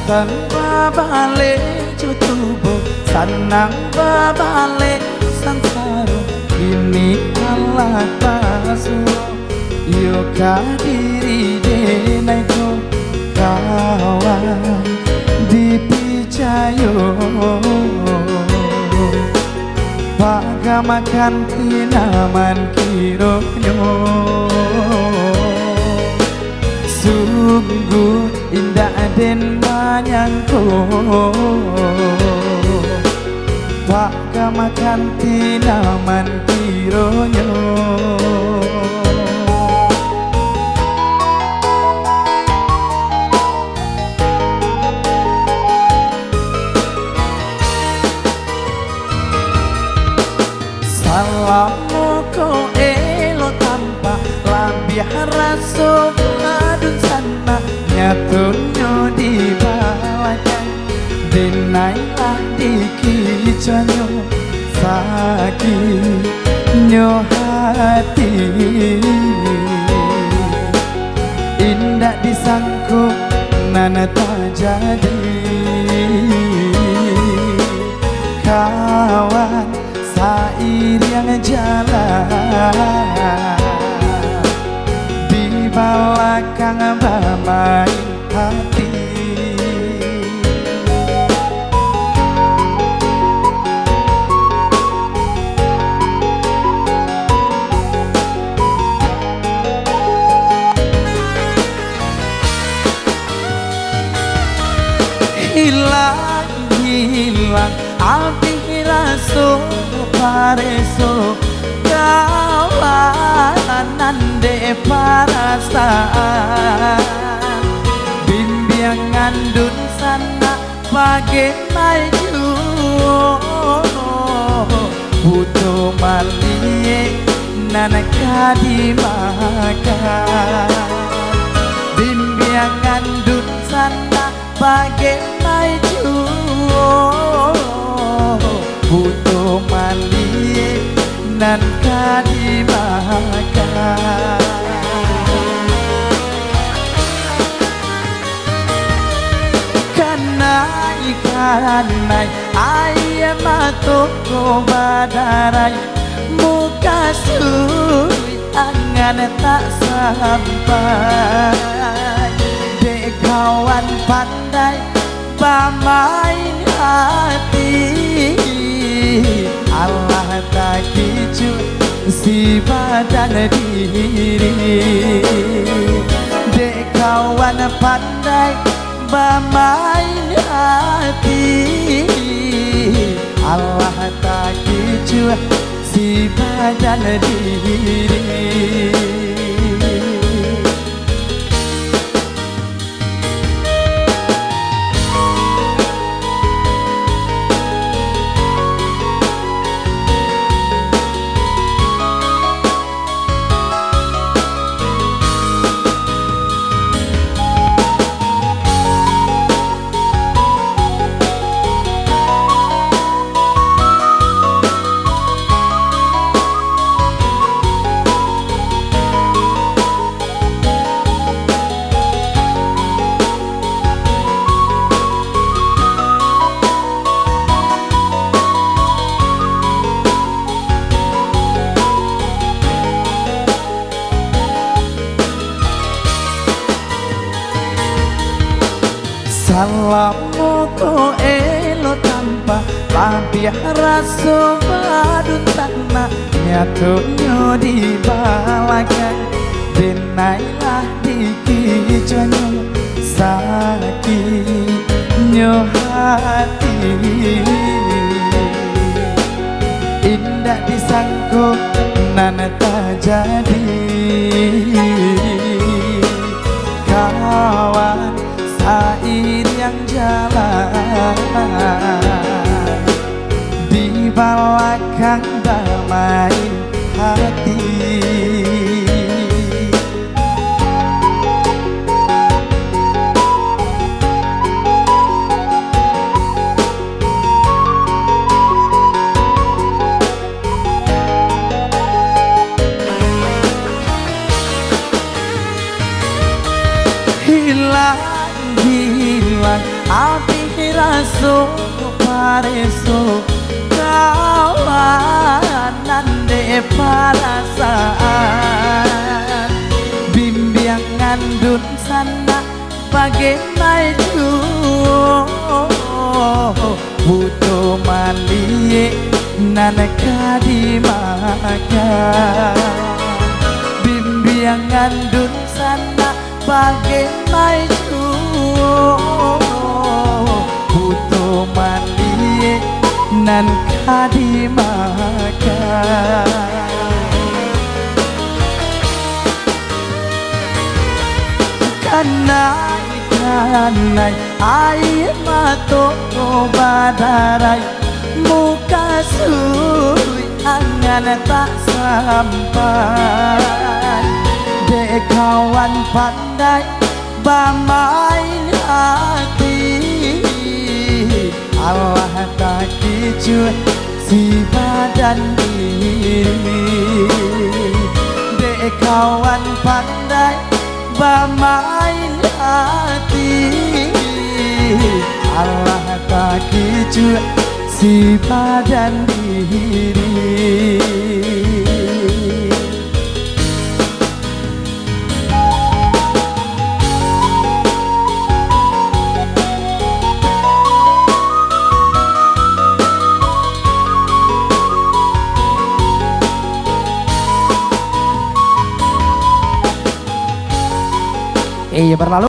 San babale cutubo sanang babale sansaro ini Allah pasuro yo kadiri denaiko kawan dipicayo pagamakan tinaman kiroknyo sungguh indah den manyangko pagamakan tinaman kironyo salamu ko elo tanpa lambiah raso adun sana nyatunyo di balakan denailah dikicanyo sakit nyo hati indah disangko nana tak jadi kawan sair yang jalan di belakang bermain hati hilang api raso pareso kawanan de perasaan bimbingan dun sana bagai maju butuh malie nanaka dimakan bimbingan dun sana bagai maju butuh mandi nan kadimakan kanai ayam atoko badarai muka sui angan tak sampai dek kawan pandai pamain hati Allah tak kicu si badan diri dek kawan pandai pamain hati Allah tak kicu si badan diri salamu ko elo tanpa lampiah raso badun tanah nyatunyo di balakan denailah dikicanyo sakit nyo hati indah disangko nana tak jadi kawan sair yang jalan di belakang bermain hati hilang api pareso kawanan de perasaan bimbingan dun sana bagai maju butuh mali nanaka di makan bimbingan dun sana bagai maju butuh mali nanaka di makan kanai air mata badarai muka sui angan tak sampai dek kawan pandai bermain hati Allah tak kicau si badan diri dek kawan pandai bermain hati Allah tak kicau si badan diri berlalu